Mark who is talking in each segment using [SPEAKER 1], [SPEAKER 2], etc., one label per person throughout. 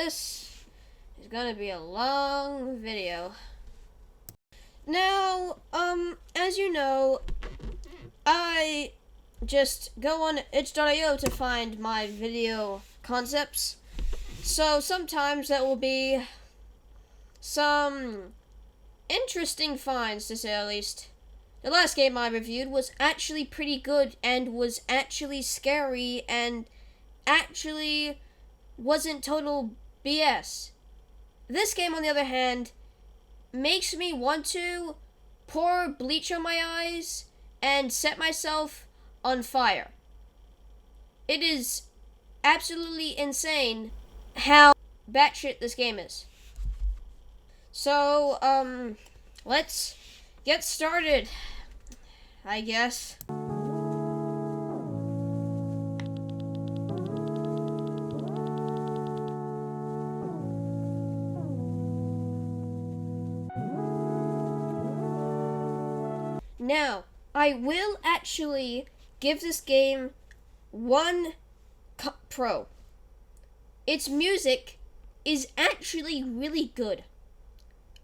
[SPEAKER 1] this is gonna be a long video. Now, as you know, I just go on itch.io to find my video concepts. So sometimes that will be some interesting finds, to say the least. The last game I reviewed was actually pretty good and was actually scary and actually wasn't total BS. This game, on the other hand, makes me want to pour bleach on my eyes and set myself on fire. It is absolutely insane how batshit this game is. So, let's get started, I guess. Now, I will actually give this game one pro. Its music is actually really good.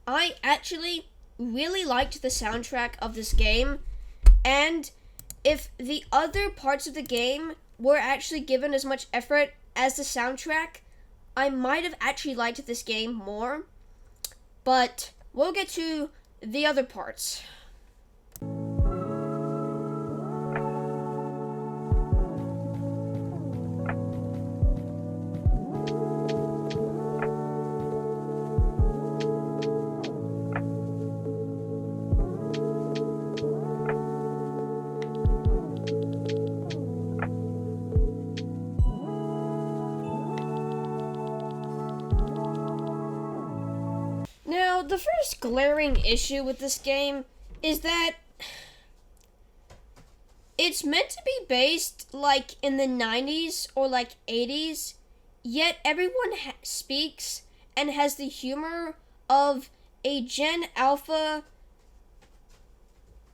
[SPEAKER 1] I actually really liked the soundtrack of this game, and if the other parts of the game were actually given as much effort as the soundtrack, I might have actually liked this game more, but we'll get to the other parts. Now, the first glaring issue with this game is that it's meant to be based like in the 90s or like 80s, yet everyone speaks and has the humor of a Gen Alpha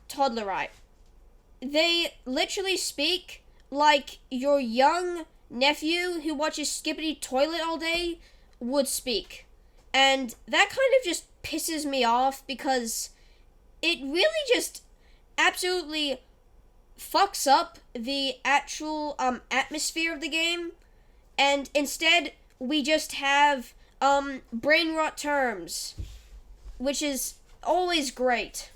[SPEAKER 1] toddlerite. They literally speak like your young nephew who watches Skippity Toilet all day would speak. And that kind of just pisses me off because it really just absolutely fucks up the actual atmosphere of the game. And instead, we just have brain rot terms, which is always great.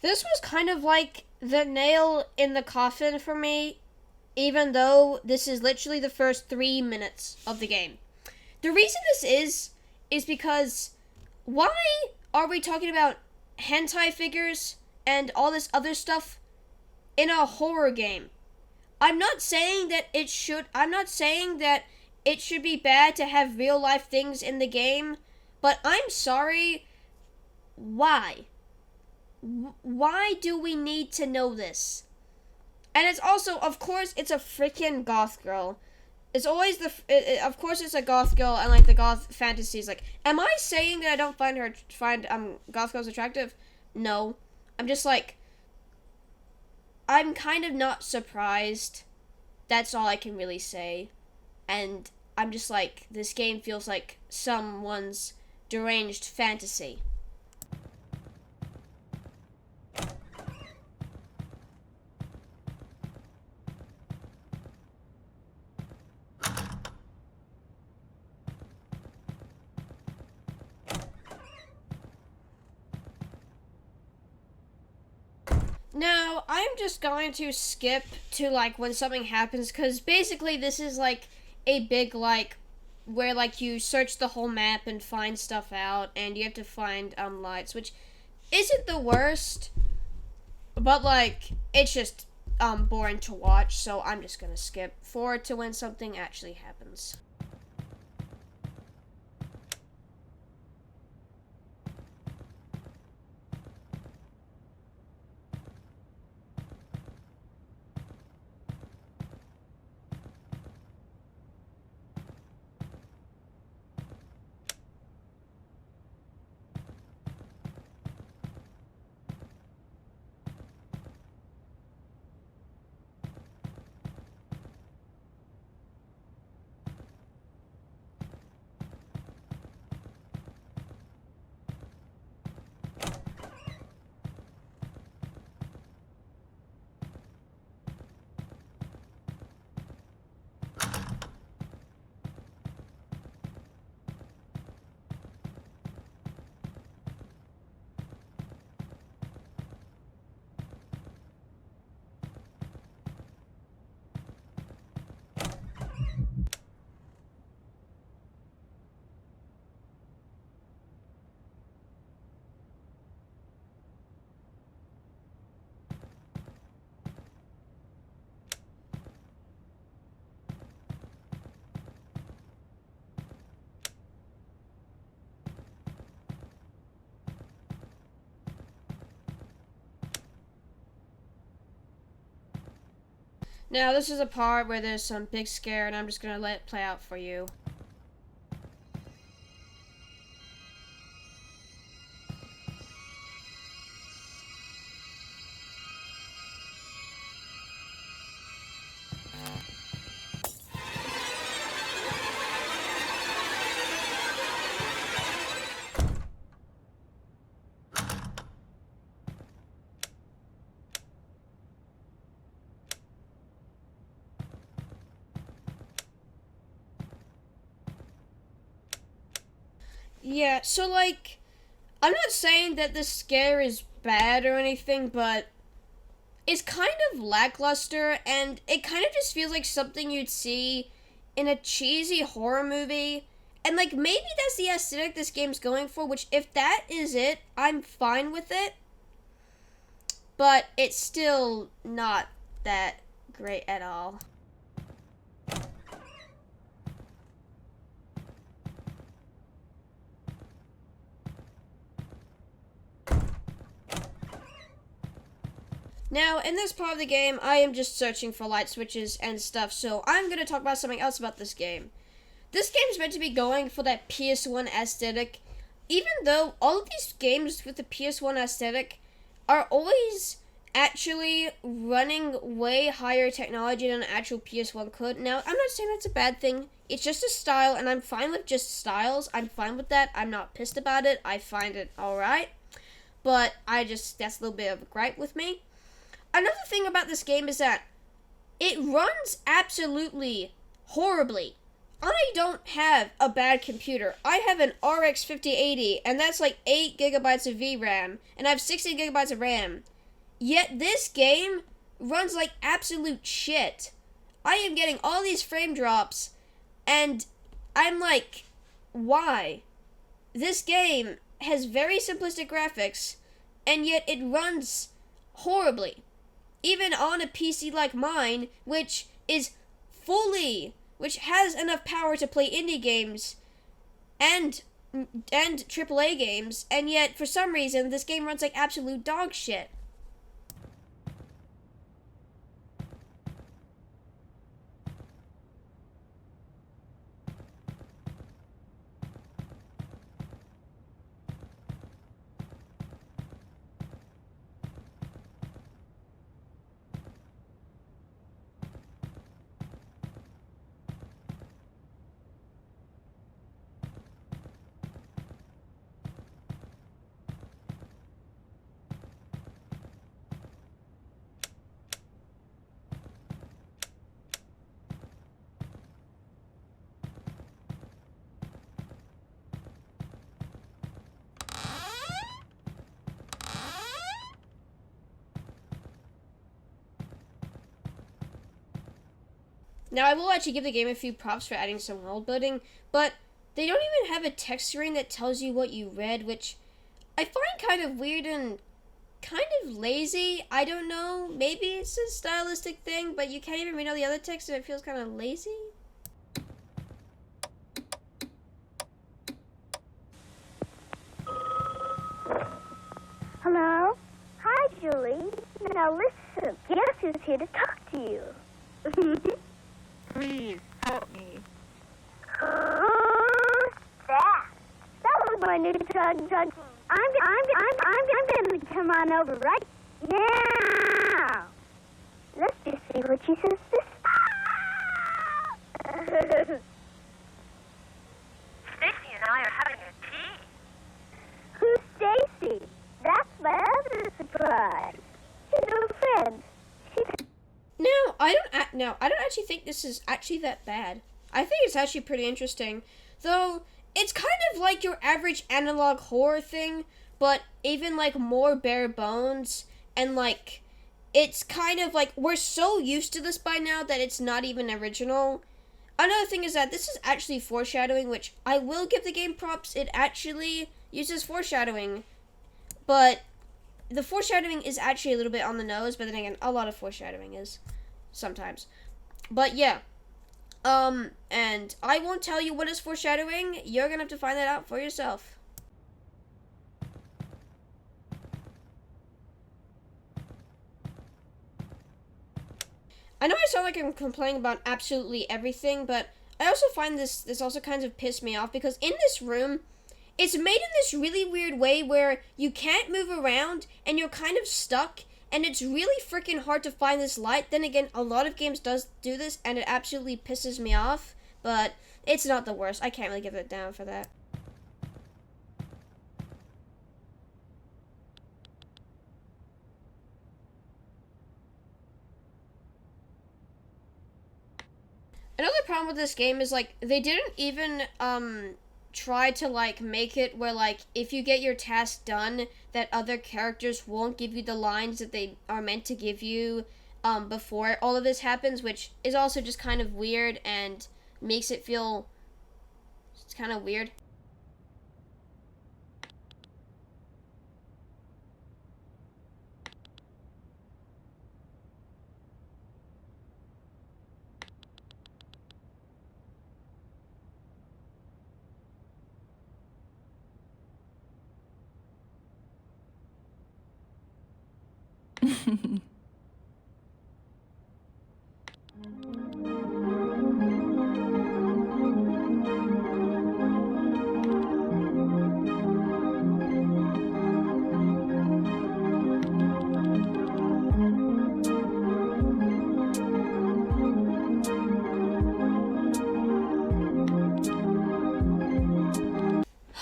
[SPEAKER 1] This was kind of like the nail in the coffin for me, even though this is literally the first 3 minutes of the game. The reason this is because why are we talking about hentai figures and all this other stuff in a horror game? I'm not saying that it should be bad to have real life things in the game, but I'm sorry, why? Why do we need to know this? And it's also, of course, it's a freaking goth girl. It's always of course it's a goth girl and like the goth fantasies. Like, am I saying that I don't find goth girls attractive? No. I'm just like, I'm kind of not surprised. That's all I can really say. And I'm just like, this game feels like someone's deranged fantasy. Now, I'm just going to skip to, like, when something happens, because basically this is, like, a big, like, where, like, you search the whole map and find stuff out, and you have to find, lights, which isn't the worst, But like, it's just boring to watch, so I'm just gonna skip forward to when something actually happens. Now, this is a part where there's some big scare, and I'm just gonna let it play out for you. Yeah, so like, I'm not saying that this scare is bad or anything, but it's kind of lackluster, and it kind of just feels like something you'd see in a cheesy horror movie. And like, maybe that's the aesthetic this game's going for, which if that is it, I'm fine with it. But it's still not that great at all. Now, in this part of the game, I am just searching for light switches and stuff, so I'm going to talk about something else about this game. This game is meant to be going for that PS1 aesthetic, even though all of these games with the PS1 aesthetic are always actually running way higher technology than an actual PS1 could. Now, I'm not saying that's a bad thing. It's just a style, and I'm fine with just styles. I'm fine with that. I'm not pissed about it. I find it alright. But that's a little bit of a gripe with me. Another thing about this game is that it runs absolutely horribly. I don't have a bad computer. I have an RX 5080, and that's like 8 gigabytes of VRAM, and I have 60 gigabytes of RAM. Yet this game runs like absolute shit. I am getting all these frame drops, and I'm like, why? This game has very simplistic graphics, and yet it runs horribly. Even on a PC like mine, which has enough power to play indie games and AAA games, and yet for some reason this game runs like absolute dog shit. Now, I will actually give the game a few props for adding some world building, but they don't even have a text screen that tells you what you read, which I find kind of weird and kind of lazy. I don't know. Maybe it's a stylistic thing, but you can't even read all the other text and it feels kind of lazy.
[SPEAKER 2] Hello? Hi, Julie. Now listen, guess who's here to talk to you?
[SPEAKER 3] Please help me.
[SPEAKER 2] Who's that? That was my new drug. I'm gonna come on over right now. Let's just see what she says this time.
[SPEAKER 3] Stacy and I are having a tea.
[SPEAKER 2] Who's Stacy? That's my other surprise. She's a friend.
[SPEAKER 1] No, I don't actually think this is actually that bad. I think it's actually pretty interesting. Though, it's kind of like your average analog horror thing, but even like more bare bones, and like, it's kind of like, we're so used to this by now that it's not even original. Another thing is that this is actually foreshadowing, which I will give the game props, it actually uses foreshadowing. But the foreshadowing is actually a little bit on the nose, but then again, a lot of foreshadowing is sometimes. But yeah. And I won't tell you what is foreshadowing. You're gonna have to find that out for yourself. I know I sound like I'm complaining about absolutely everything, but I also find this also kind of pissed me off because in this room, it's made in this really weird way where you can't move around and you're kind of stuck and it's really freaking hard to find this light. Then again, a lot of games does do this and it absolutely pisses me off, but it's not the worst. I can't really give it down for that. Another problem with this game is like they didn't even try to like make it where like if you get your task done that other characters won't give you the lines that they are meant to give you before all of this happens, which is also just kind of weird and makes it feel it's kind of weird.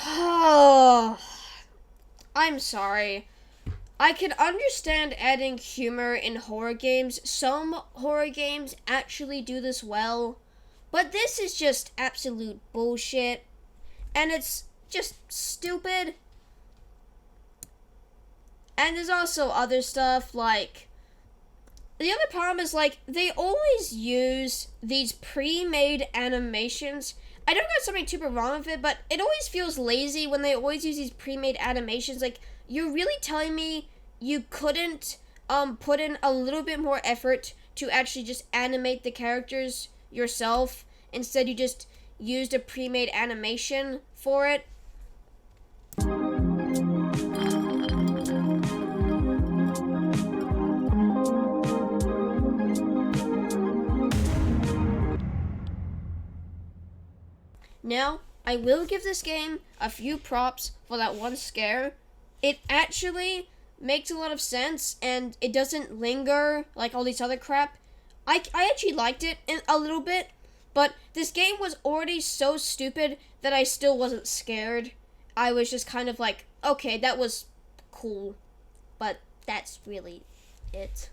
[SPEAKER 1] Oh, I'm sorry. I can understand adding humor in horror games. Some horror games actually do this well. But this is just absolute bullshit. And it's just stupid. And there's also other stuff like... The other problem is like, they always use these pre-made animations. I don't got something super wrong with it, but it always feels lazy when they always use these pre-made animations. Like, you're really telling me you couldn't put in a little bit more effort to actually just animate the characters yourself? Instead, you just used a pre-made animation for it? Now, I will give this game a few props for that one scare. It actually makes a lot of sense, and it doesn't linger like all these other crap. I actually liked it a little bit, but this game was already so stupid that I still wasn't scared. I was just kind of like, okay, that was cool, but that's really it.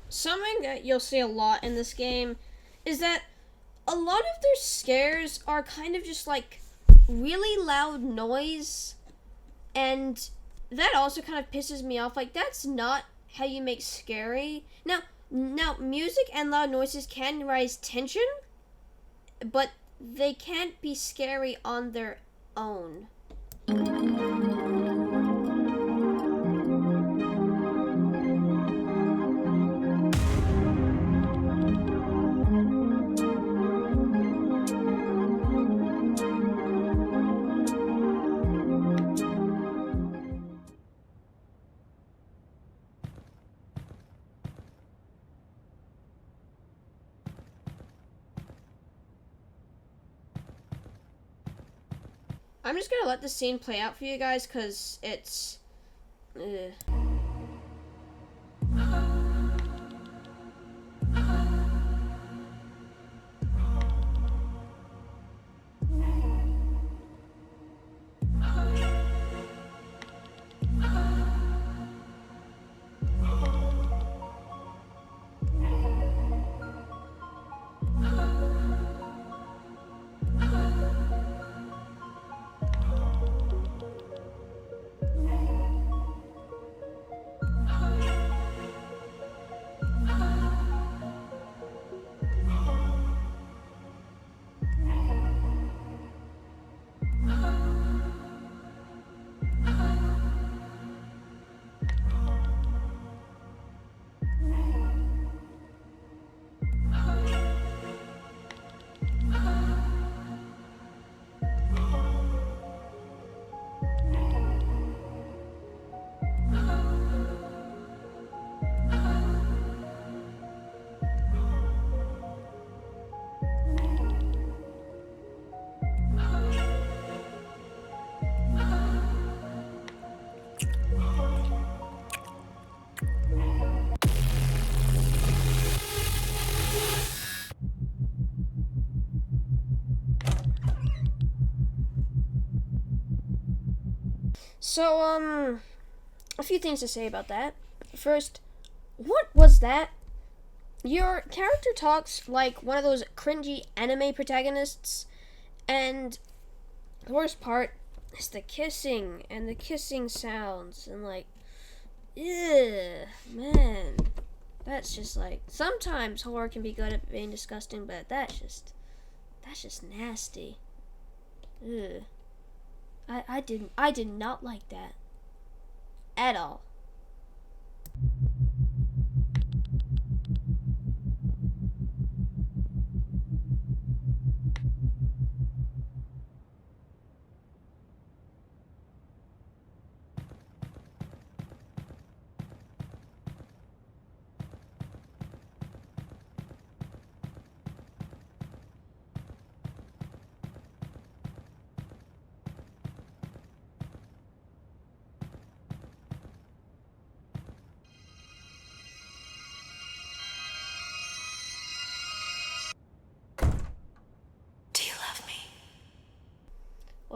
[SPEAKER 1] Something that you'll see a lot in this game is that a lot of their scares are kind of just like really loud noise, and that also kind of pisses me off. Like, that's not how you make scary. Now music and loud noises can raise tension, but they can't be scary on their own. I'm just gonna let the scene play out for you guys, because it's... So, a few things to say about that. First, what was that? Your character talks like one of those cringy anime protagonists, and the worst part is the kissing and the kissing sounds, and like, ugh, man. That's just like, sometimes horror can be good at being disgusting, but that's just nasty. Ugh. I did not like that. At all.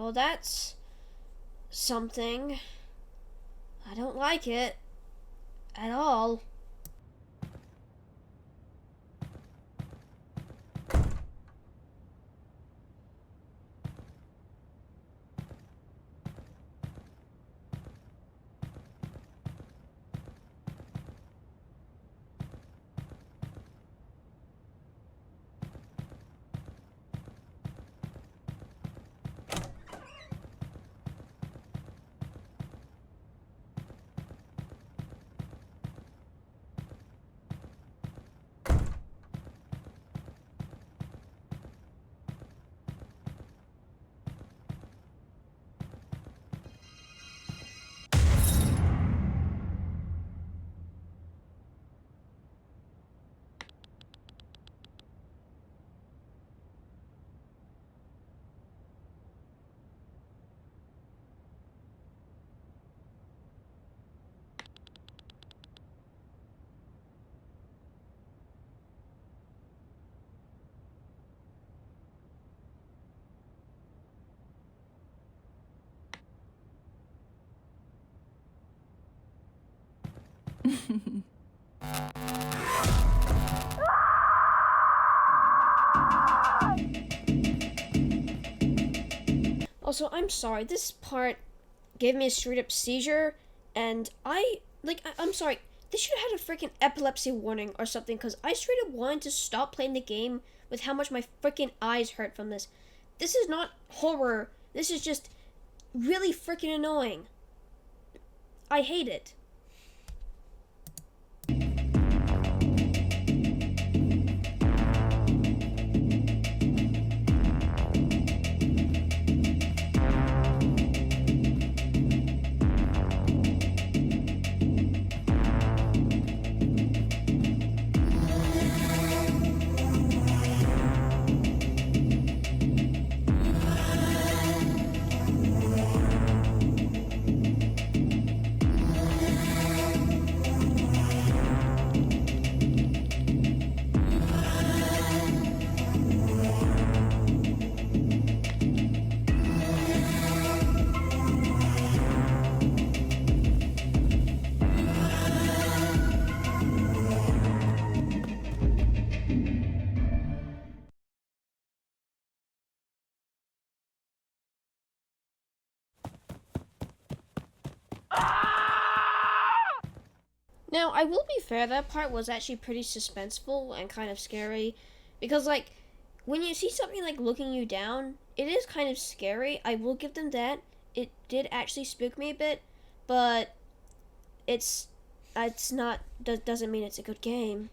[SPEAKER 1] Well, that's something. I don't like it at all. Also, I'm sorry, this part gave me a straight up seizure, and I'm sorry, they should have had a freaking epilepsy warning or something, because I straight up wanted to stop playing the game with how much my freaking eyes hurt from this. This is not horror, this is just really freaking annoying. I hate it. Now, I will be fair, that part was actually pretty suspenseful and kind of scary. Because, like, when you see something, like, looking you down, it is kind of scary. I will give them that. It did actually spook me a bit. But it's not, doesn't mean it's a good game.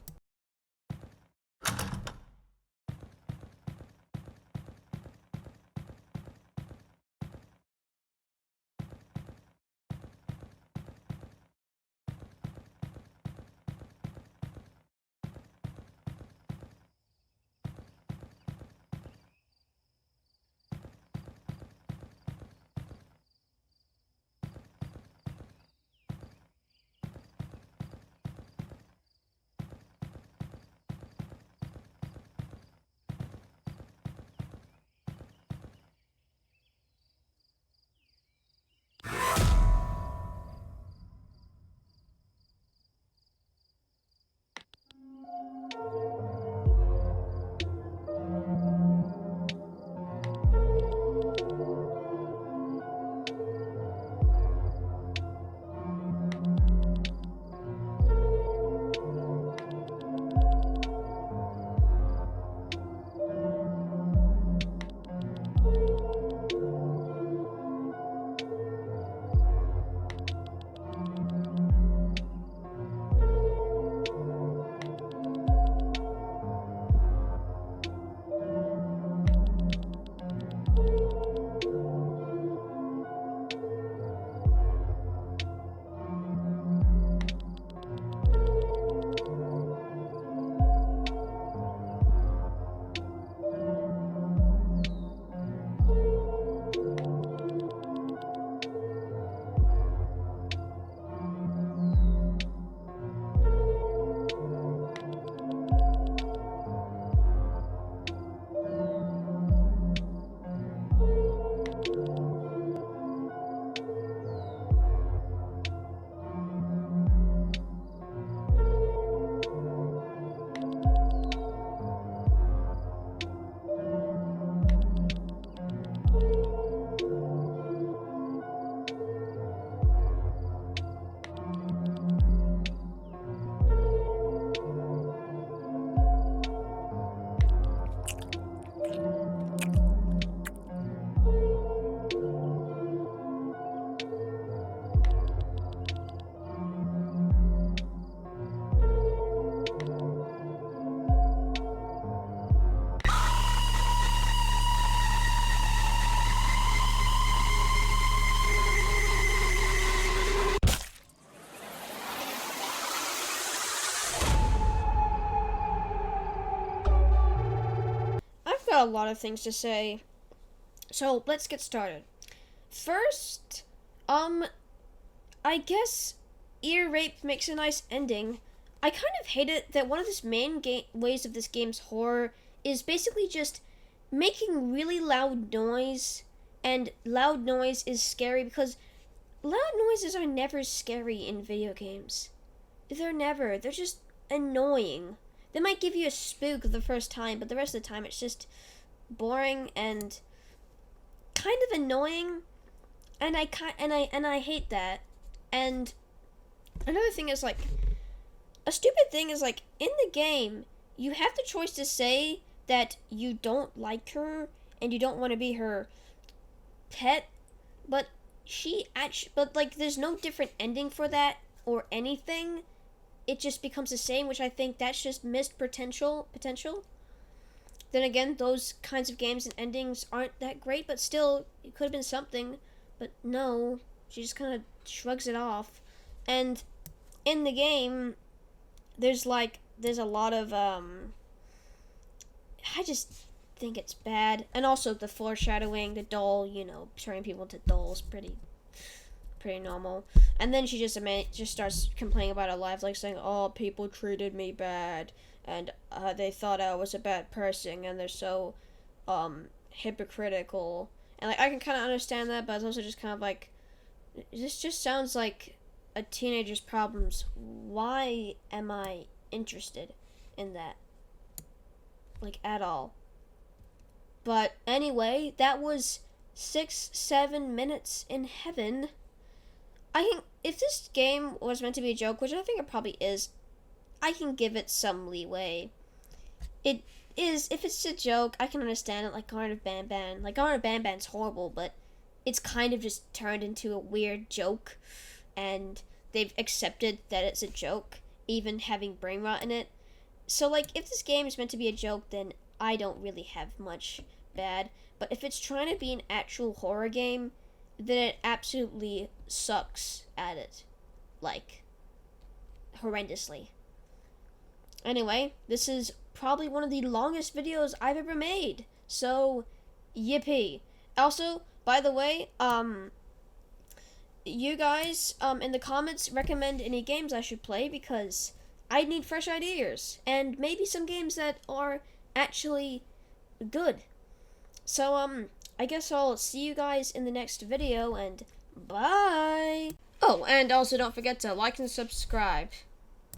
[SPEAKER 1] got a lot of things to say. So let's get started. First, I guess ear rape makes a nice ending. I kind of hate it that one of the main ways of this game's horror is basically just making really loud noise, and loud noise is scary because loud noises are never scary in video games. They're just annoying. They might give you a spook the first time, but the rest of the time it's just boring and kind of annoying, and I hate that. And another thing is, like, a stupid thing is, like, in the game, you have the choice to say that you don't like her and you don't want to be her pet, but there's no different ending for that or anything. It just becomes the same, which I think that's just missed potential. Then again, those kinds of games and endings aren't that great, but still, it could have been something. But no, she just kind of shrugs it off. And in the game, there's a lot of, I just think it's bad. And also the foreshadowing, the doll, turning people into dolls, pretty normal. And then she just starts complaining about her life, like saying, "Oh, people treated me bad, and they thought I was a bad person, and they're so hypocritical." And like, I can kind of understand that, but it's also just kind of like, this just sounds like a teenager's problems. Why am I interested in that? Like, at all. But anyway, that was 6-7 minutes in heaven. I think if this game was meant to be a joke, which I think it probably is, I can give it some leeway. It is, if it's a joke, I can understand it, like Garnet of Banban. Like, Garnet of Banban's horrible, but it's kind of just turned into a weird joke, and they've accepted that it's a joke, even having brain rot in it. So, like, if this game is meant to be a joke, then I don't really have much bad. But if it's trying to be an actual horror game, then it absolutely sucks at it. Like, horrendously. Anyway, this is probably one of the longest videos I've ever made. So, yippee. Also, by the way, you guys, in the comments, recommend any games I should play, because I need fresh ideas. And maybe some games that are actually good. So, I guess I'll see you guys in the next video, and bye! Oh, and also don't forget to like and subscribe.